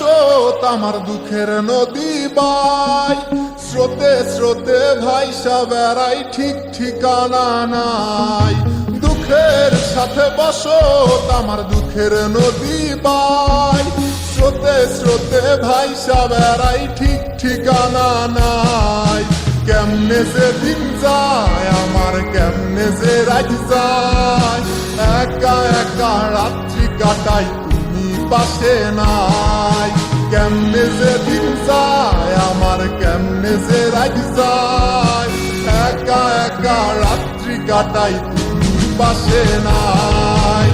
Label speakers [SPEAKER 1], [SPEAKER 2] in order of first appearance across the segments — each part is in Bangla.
[SPEAKER 1] বসত আমার দুঃখের নদী বাই, স্রোতে স্রোতে ভাইসা বেড়াই ঠিক ঠিকানা নাই। দুঃখের সাথে বসত আমার দুঃখের নদী বাই, স্রোতে স্রোতে ভাইসা বেড়াই ঠিক ঠিকানা নাই। কেমনে যে দিন যায় আমার, কেমনে যে রাত যায়, একা একা রাত্রি কাটাই তুমি পাশে নাই। কেমনে যে দিন যায় আমার, কেমনে যে রাত যায়, একা একা রাত্রি কাটাই তুমি পাশে নাই।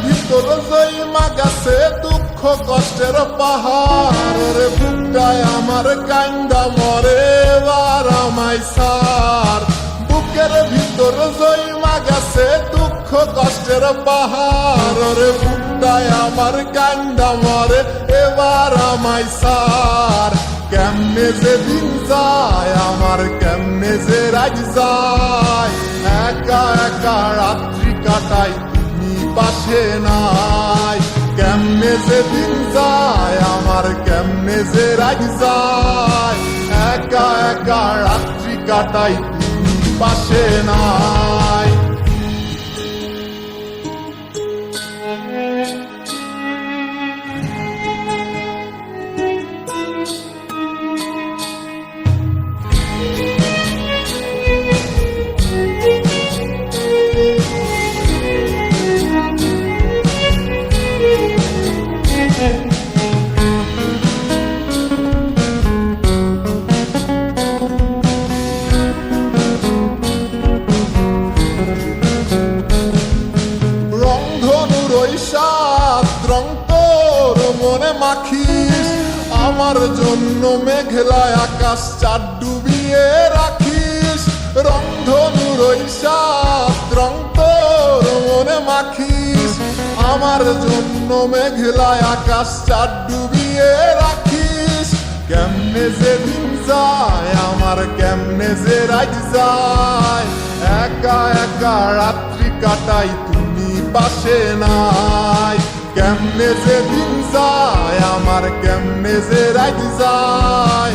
[SPEAKER 1] ভিতর জয়মা গেছে দুঃখ কষ্টের পাহাড়, রে বুকটায় আমার কান্দা মরে এবার আমায় সার। বুকের ভিতর জয়মা গেছে দুঃখ কষ্টের পাহাড়, রে বুকটায় আমার কান্দা মরে এবার আমায় সার। কেমনে যে দিন যায় আমার, কেমনে যে রাত যায়, একা একা রাত্রি কাটাই পাশে নাই। কেমনে যে দিন যায় আমার, কেমনে যে রাত যায়, একা একা রাত্রি কাটাই তুমি পাশে নাই। রং তোর মনে মাখিস, আমার জন্য মেঘলায় আকাশ চাঁদ ডুবিয়ে রাখিস। রংধনুর ওই সাত রং তোর মনে মাখিস, আমার জন্য মেঘলায় আকাশ চাঁদ ডুবিয়ে রাখিস। কেমনে যে দিন যায় আমার, কেমনে যে রাত যায়, একা একা রাত্রি কাটাই তুমি পাশে নাই। কেমনে যে দিন যায় আমার, কেমনে যে রাত যায়,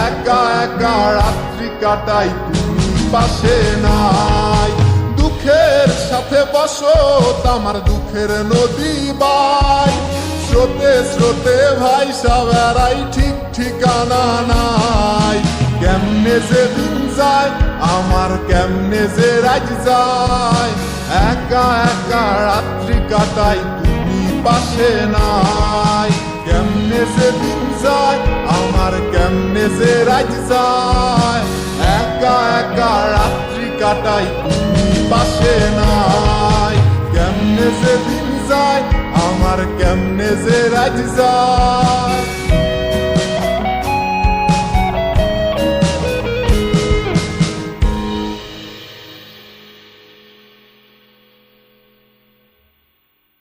[SPEAKER 1] একা একা রাত্রি কাটাই তুমি পাশে নাই। দুঃখের সাথে বসত আমার দুঃখের নদী বাই, স্রোতে স্রোতে ভাইসা বেড়াই ঠিক ঠিকানা নাই। কেমনে যে দিন যায় আমার, কেমনে যে রাত যায়, একা একা রাত্রি কাটাই তুমি পাশে নাই। কেমনে যে দিন যায় আমার, কেমনে যে রাত যায়, একা একা রাত্রি কাটাই তুমি পাশে নাই। কেমনে যে দিন যায় আমার, কেমনে যে রাত যায়।